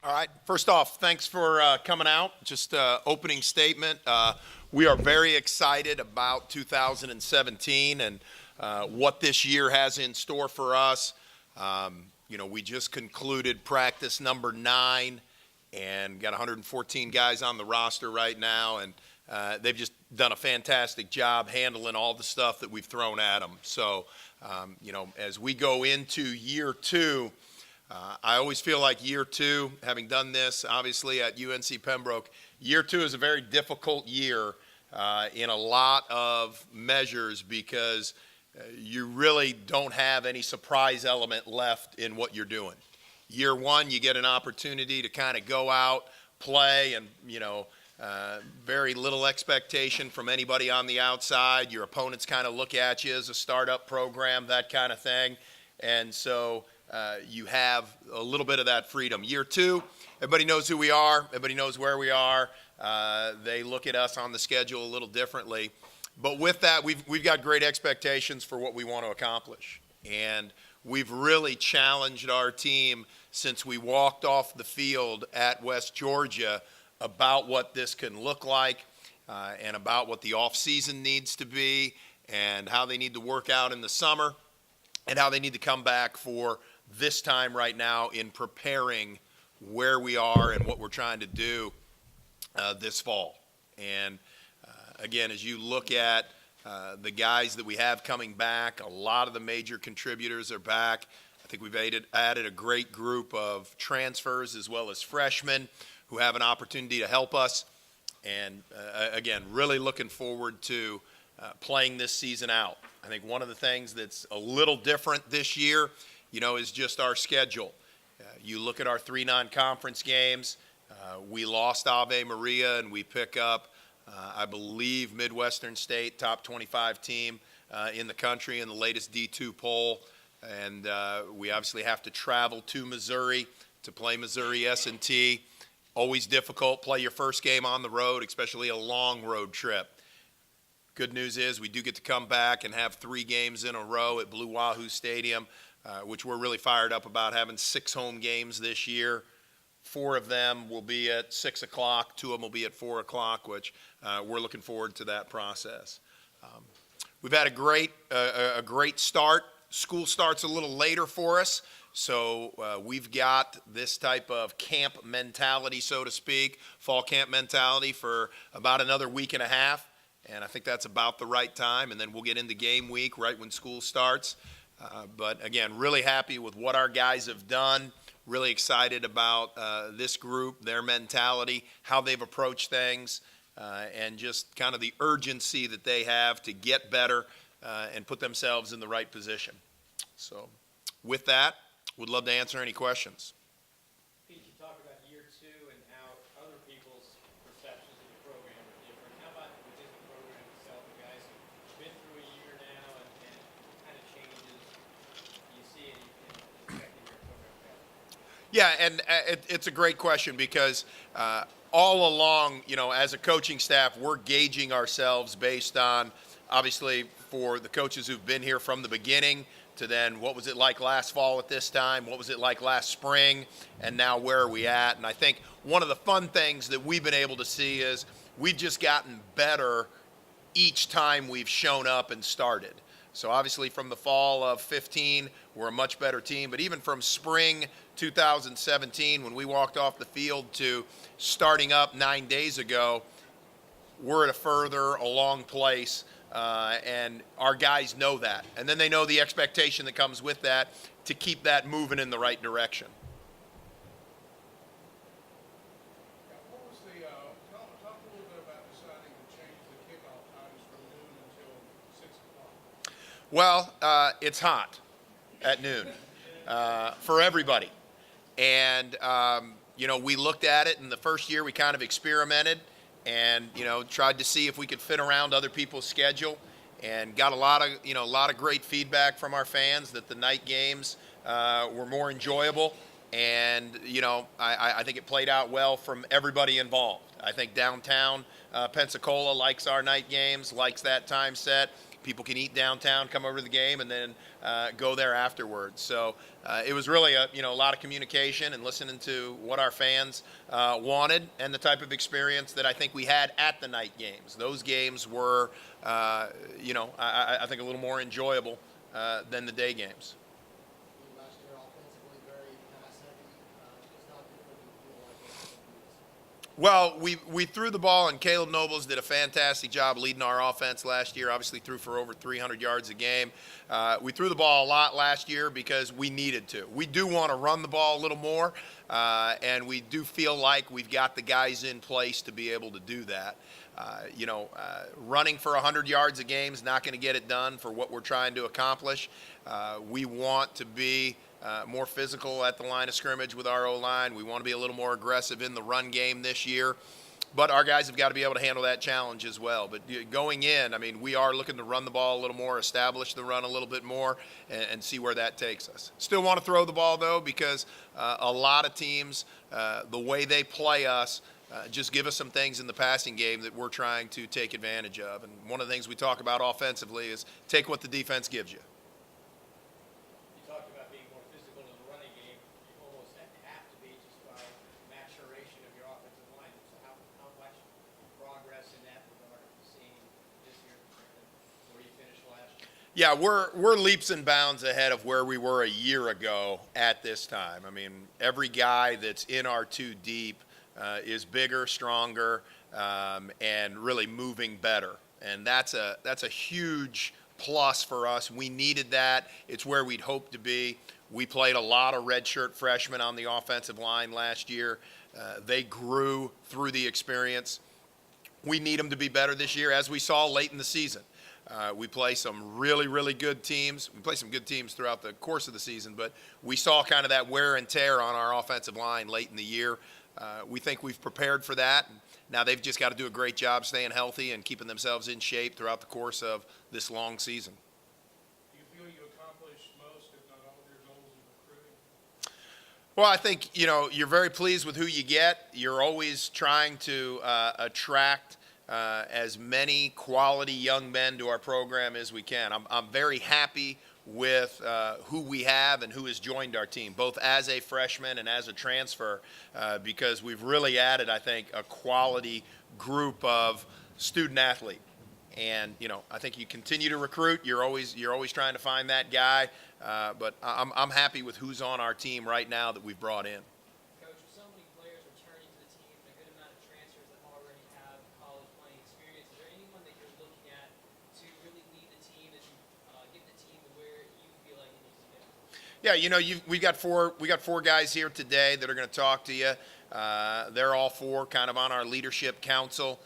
All right. First off, thanks for coming out. Just opening statement. We are very excited about 2017 and what this year has in store for us. We just concluded practice number 9 and got 114 guys on the roster right now, and they've just done a fantastic job handling all the stuff that we've thrown at them. So, as we go into year 2, I always feel like year 2, having done this obviously at UNC Pembroke, year 2 is a very difficult year in a lot of measures because you really don't have any surprise element left in what you're doing. Year 1, you get an opportunity to kind of go out, play, and very little expectation from anybody on the outside. Your opponents kind of look at you as a startup program, that kind of thing. And so you have a little bit of that freedom. Year 2, everybody knows who we are. Everybody knows where we are. They look at us on the schedule a little differently. But with that, we've got great expectations for what we want to accomplish. And we've really challenged our team since we walked off the field at West Georgia about what this can look like and about what the off-season needs to be and how they need to work out in the summer and how they need to come back for this time right now in preparing where we are and what we're trying to do this fall. And again, as you look at the guys that we have coming back, a lot of the major contributors are back. I think we've added a great group of transfers as well as freshmen who have an opportunity to help us. And again, really looking forward to playing this season out. I think one of the things that's a little different this year, is just our schedule. You look at our 3 non-conference games. We lost Ave Maria, and we pick up, I believe, Midwestern State, top 25 team in the country in the latest D2 poll. And we obviously have to travel to Missouri to play Missouri S&T. Always difficult. Play your first game on the road, especially a long road trip. Good news is we do get to come back and have 3 games in a row at Blue Wahoo Stadium, which we're really fired up about, having 6 home games this year. 4 of them will be at 6 o'clock. 2 of them will be at 4 o'clock, which we're looking forward to that process. We've had a great start. School starts a little later for us. So we've got this type of camp mentality, so to speak, fall camp mentality for about another week and a half. And I think that's about the right time. And then we'll get into game week right when school starts. But again, really happy with what our guys have done. Really excited about this group, their mentality, how they've approached things, and just kind of the urgency that they have to get better and put themselves in the right position. So with that, would love to answer any questions. Pete, you talked about year 2 and how other people's perceptions of the program are different. How about within the program itself, the guys who've been through a year now and kind of changes you see in affecting your program better? Yeah, and it's a great question because all along, as a coaching staff, we're gauging ourselves based on, obviously, for the coaches who've been here from the beginning, to then what was it like last fall at this time, what was it like last spring, and now where are we at? And I think one of the fun things that we've been able to see is we've just gotten better each time we've shown up and started. So obviously from the fall of 15, we're a much better team, but even from spring 2017, when we walked off the field, to starting up 9 days ago, we're at a further along place. And our guys know that. And then they know the expectation that comes with that to keep that moving in the right direction. What was talk a little bit about deciding to change the kickoff times from noon until 6 o'clock? Well, it's hot at noon for everybody. And, we looked at it, and the first year we kind of experimented and tried to see if we could fit around other people's schedule, and got a lot of great feedback from our fans that the night games were more enjoyable, and I think it played out well from everybody involved. I think downtown Pensacola likes our night games, likes that time set. People can eat downtown, come over to the game, and then go there afterwards. So it was really a lot of communication and listening to what our fans wanted and the type of experience that I think we had at the night games. Those games were, I think a little more enjoyable than the day games. Last year offensively very pass heavy. Just how different do you feel like it's going to be this year? Well, we threw the ball, and Caleb Nobles did a fantastic job leading our offense last year. Obviously threw for over 300 yards a game. We threw the ball a lot last year because we needed to. We do want to run the ball a little more, and we do feel like we've got the guys in place to be able to do that. Running for 100 yards a game is not going to get it done for what we're trying to accomplish. We want to be more physical at the line of scrimmage with our O-line. We want to be a little more aggressive in the run game this year. But our guys have got to be able to handle that challenge as well. But going in, I mean, we are looking to run the ball a little more, establish the run a little bit more, and see where that takes us. Still want to throw the ball, though, because a lot of teams, the way they play us, just give us some things in the passing game that we're trying to take advantage of. And one of the things we talk about offensively is take what the defense gives you. You talked about being more physical in the running game. You almost have to be just by maturation of your offensive line. So how much progress in that regard have you seen this year compared to where you finished last year? Yeah, we're leaps and bounds ahead of where we were a year ago at this time. I mean, every guy that's in our two deep is bigger, stronger, and really moving better. And that's a huge plus for us. We needed that. It's where we'd hoped to be. We played a lot of redshirt freshmen on the offensive line last year. They grew through the experience. We need them to be better this year, as we saw late in the season. We play some really, really good teams. We play some good teams throughout the course of the season, but we saw kind of that wear and tear on our offensive line late in the year. We think we've prepared for that. Now they've just got to do a great job staying healthy and keeping themselves in shape throughout the course of this long season. Do you feel you accomplished most, if not all, of your goals in recruiting? Well, I think, you're very pleased with who you get. You're always trying to attract as many quality young men to our program as we can. I'm very happy with who we have and who has joined our team, both as a freshman and as a transfer, because we've really added, I think, a quality group of student athlete. And I think you continue to recruit. You're always trying to find that guy, but I'm happy with who's on our team right now that we've brought in. Coach, with so many players returning to the team and a good amount of transfers that already have college playing experience, is there anyone that you're looking at to really lead the team and get the team to where you feel like it needs to go? Yeah, we got four guys here today that are going to talk to you. They're all four kind of on our leadership council.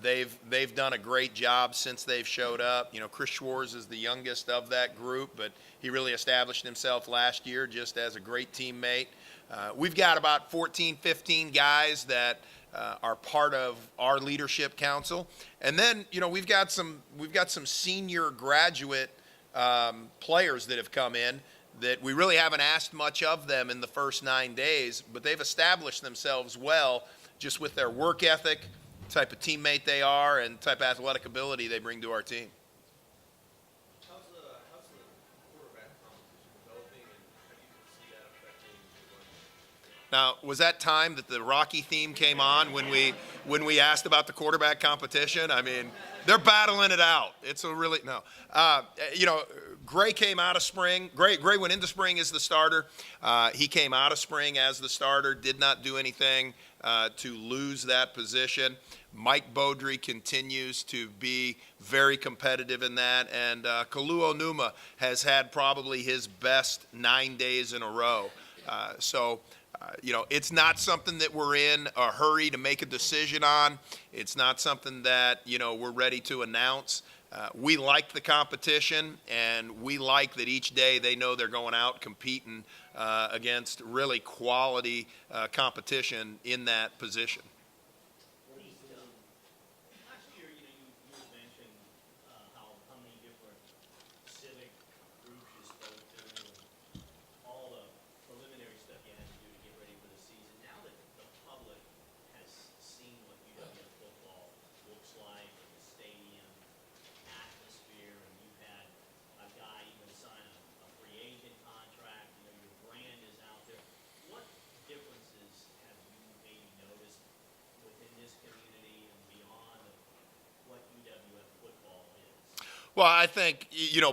They've done a great job since they've showed up. Chris Schwartz is the youngest of that group, but he really established himself last year just as a great teammate. We've got about 14, 15 guys that are part of our leadership council, and then we've got some senior graduate players that have come in that we really haven't asked much of them in the first 9 days, but they've established themselves well just with their work ethic, type of teammate they are, and type of athletic ability they bring to our team. How's the quarterback competition developing, and how do you see that affecting the run game? Now, was that time that the Rocky theme came on when we asked about the quarterback competition? I mean, they're battling it out. It's a really no. Gray came out of spring. Gray went into spring as the starter. He came out of spring as the starter. Did not do anything to lose that position. Mike Beaudry continues to be very competitive in that, and Kalu Onuma has had probably his best 9 days in a row. It's not something that we're in a hurry to make a decision on. It's not something that, we're ready to announce. We like the competition, and we like that each day they know they're going out competing against really quality competition in that position. Last year, you mentioned how many different civic groups you spoke to, and all the preliminary stuff you had to do to get ready for the season. Now that the public has seen what UWF football looks like, the stadium, atmosphere, Well, I think,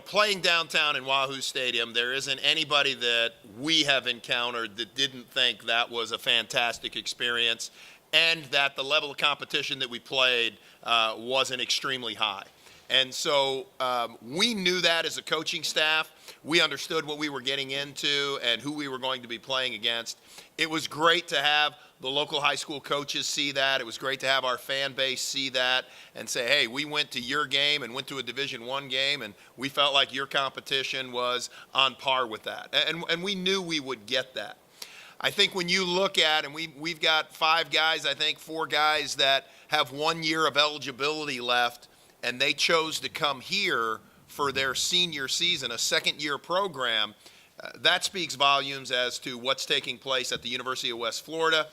playing downtown in Wahoo Stadium, there isn't anybody that we have encountered that didn't think that was a fantastic experience and that the level of competition that we played wasn't extremely high. And so we knew that as a coaching staff. We understood what we were getting into and who we were going to be playing against. It was great to have the local high school coaches see that. It was great to have our fan base see that and say, hey, we went to your game and went to a Division I game, and we felt like your competition was on par with that. And we knew we would get that. I think when you look at, and we've got 5 guys, I think 4 guys that have 1 year of eligibility left, and they chose to come here for their senior season, a second-year program, that speaks volumes as to what's taking place at the University of West Florida.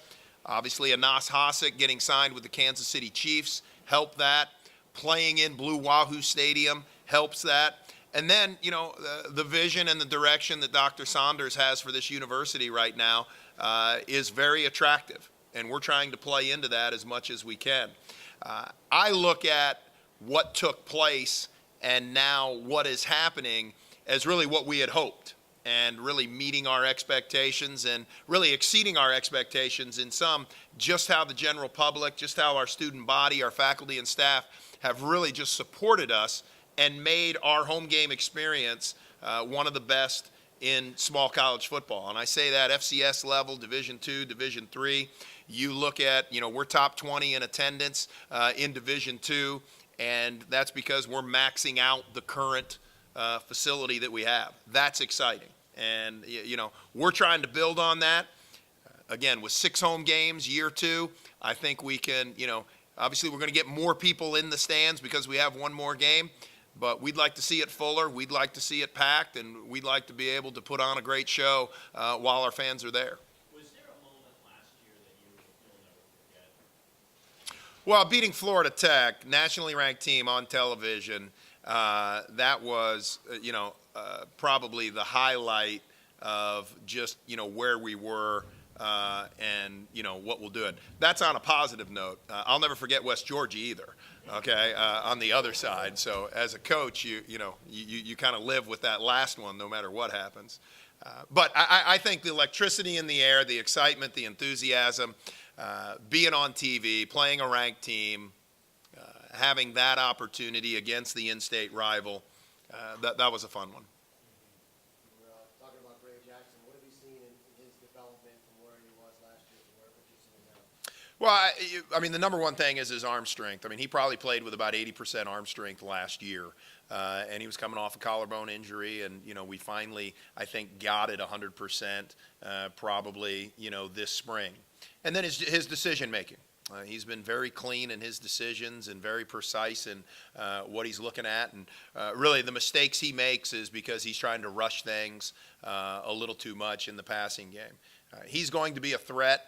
Obviously, Anas Hasek getting signed with the Kansas City Chiefs helped that. Playing in Blue Wahoo Stadium helps that. And then, the vision and the direction that Dr. Saunders has for this university right now is very attractive. And we're trying to play into that as much as we can. I look at what took place and now what is happening as really what we had hoped, and really meeting our expectations and really exceeding our expectations in some, just how the general public, just how our student body, our faculty and staff have really just supported us and made our home game experience one of the best in small college football. And I say that FCS level, Division II, Division III. You look at, we're top 20 in attendance in Division II, and that's because we're maxing out the current facility that we have. That's exciting. And, we're trying to build on that. Again, with 6 home games, year 2, I think we can, obviously we're going to get more people in the stands because we have 1 more game, but we'd like to see it fuller. We'd like to see it packed, and we'd like to be able to put on a great show while our fans are there. Was there a moment last year that you'll never forget? Well, beating Florida Tech, nationally ranked team on television, that was, probably the highlight of just, where we were and, what we'll do it. That's on a positive note. I'll never forget West Georgia either, okay, on the other side. So as a coach, you kind of live with that last one no matter what happens. But I think the electricity in the air, the excitement, the enthusiasm, being on TV, playing a ranked team, having that opportunity against the in-state rival, that was a fun one. We're talking about Gray Jackson. What have you seen in his development from where he was last year to where you're seeing now? Well, I mean, the number one thing is his arm strength. I mean, he probably played with about 80% arm strength last year, and he was coming off a collarbone injury, and, we finally, I think, got it 100% probably, this spring. And then his decision-making. He's been very clean in his decisions and very precise in what he's looking at. And really the mistakes he makes is because he's trying to rush things a little too much in the passing game. He's going to be a threat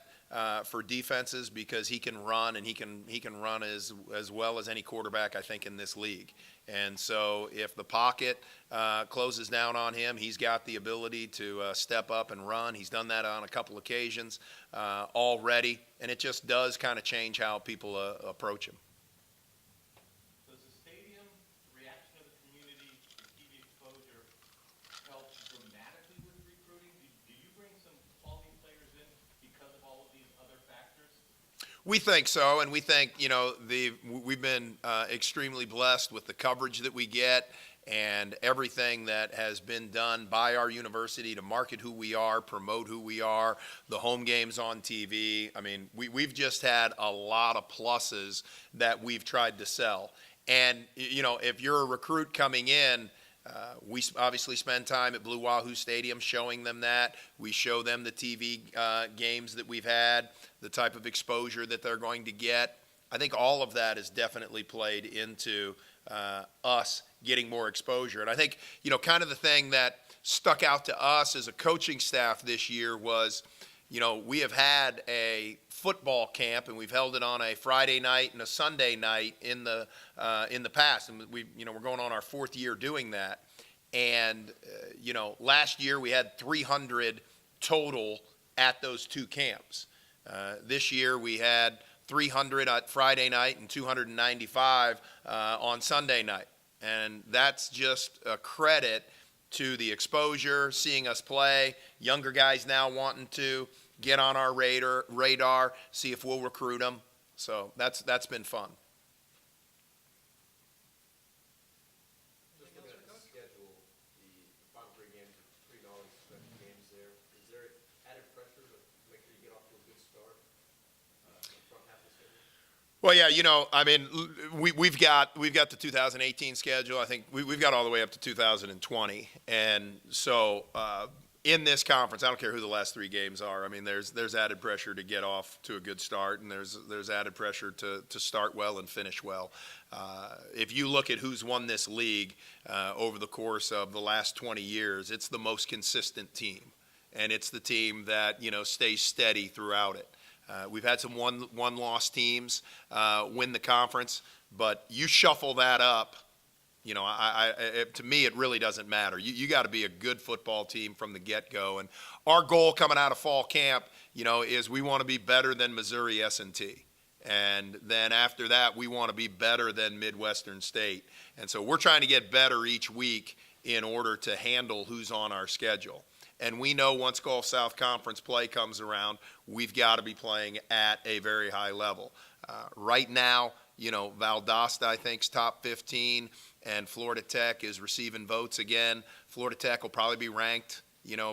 for defenses because he can run, and he can run as well as any quarterback, I think, in this league. And so if the pocket closes down on him, he's got the ability to step up and run. He's done that on a couple occasions already, and it just does kind of change how people approach him. Does the stadium, the reaction of the community, the TV exposure help dramatically with recruiting? Do you bring some quality players in because of all of these other factors? We think so, and we think, we've been extremely blessed with the coverage that we get and everything that has been done by our university to market who we are, promote who we are, the home games on TV. I mean, we've just had a lot of pluses that we've tried to sell. And, if you're a recruit coming in, we obviously spend time at Blue Wahoo Stadium showing them that. We show them the TV games that we've had, the type of exposure that they're going to get. I think all of that has definitely played into us getting more exposure. And I think, kind of the thing that stuck out to us as a coaching staff this year was, we have had a football camp, and we've held it on a Friday night and a Sunday night in the past, and we're going on our 4th year doing that. And last year we had 300 total at those 2 camps. This year we had 300 at Friday night and 295 on Sunday night. And that's just a credit to the exposure, seeing us play, younger guys now wanting to get on our radar, see if we'll recruit them. So that's been fun. Just looking at the schedule, the final three games are pretty gnarly stretch of games there. Is there added pressure to make sure you get off to a good start in the front half of the schedule? Well, yeah, I mean, we've got the 2018 schedule. I think we've got all the way up to 2020, and so in this conference, I don't care who the last three games are. I mean, there's added pressure to get off to a good start, and there's added pressure to start well and finish well. If you look at who's won this league over the course of the last 20 years, it's the most consistent team, and it's the team that stays steady throughout it. We've had some one-loss teams win the conference, but you shuffle that up, to me, it really doesn't matter. You got to be a good football team from the get-go. And our goal coming out of fall camp, is we want to be better than Missouri S&T. And then after that, we want to be better than Midwestern State. And so we're trying to get better each week in order to handle who's on our schedule. And we know once Gulf South Conference play comes around, we've got to be playing at a very high level. Right now, Valdosta, I think, is top 15, and Florida Tech is receiving votes again. Florida Tech will probably be ranked,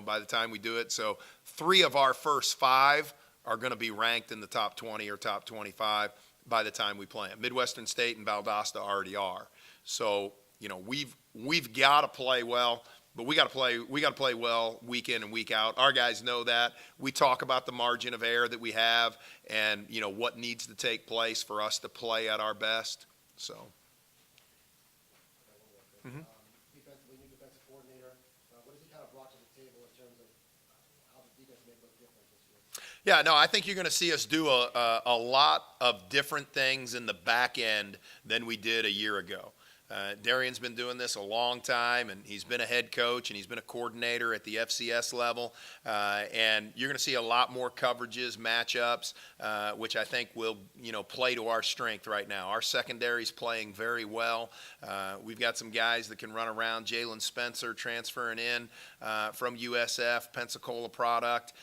by the time we do it. So 3 of our first 5 are going to be ranked in the top 20 or top 25 by the time we play them. Midwestern State and Valdosta already are. So, we've got to play well. But we got to play well week in and week out. Our guys know that. We talk about the margin of error that we have and, what needs to take place for us to play at our best. So. Defensively, new defensive coordinator. What has he kind of brought to the table in terms of how the defense may look different this year? Yeah, no, I think you're going to see us do a lot of different things in the back end than we did a year ago. Darian's been doing this a long time, and he's been a head coach, and he's been a coordinator at the FCS level. And you're going to see a lot more coverages, matchups, which I think will, play to our strength right now. Our secondary's playing very well. We've got some guys that can run around. Jalen Spencer transferring in from USF, Pensacola product.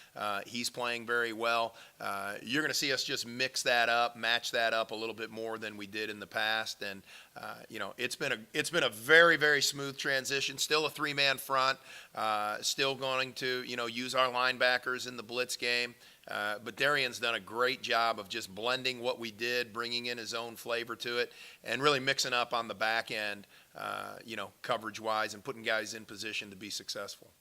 He's playing very well. You're going to see us just mix that up, match that up a little bit more than we did in the past. And, it's been a very, very smooth transition. Still a 3-man front. Still going to, use our linebackers in the blitz game. But Darian's done a great job of just blending what we did, bringing in his own flavor to it, and really mixing up on the back end, coverage-wise, and putting guys in position to be successful.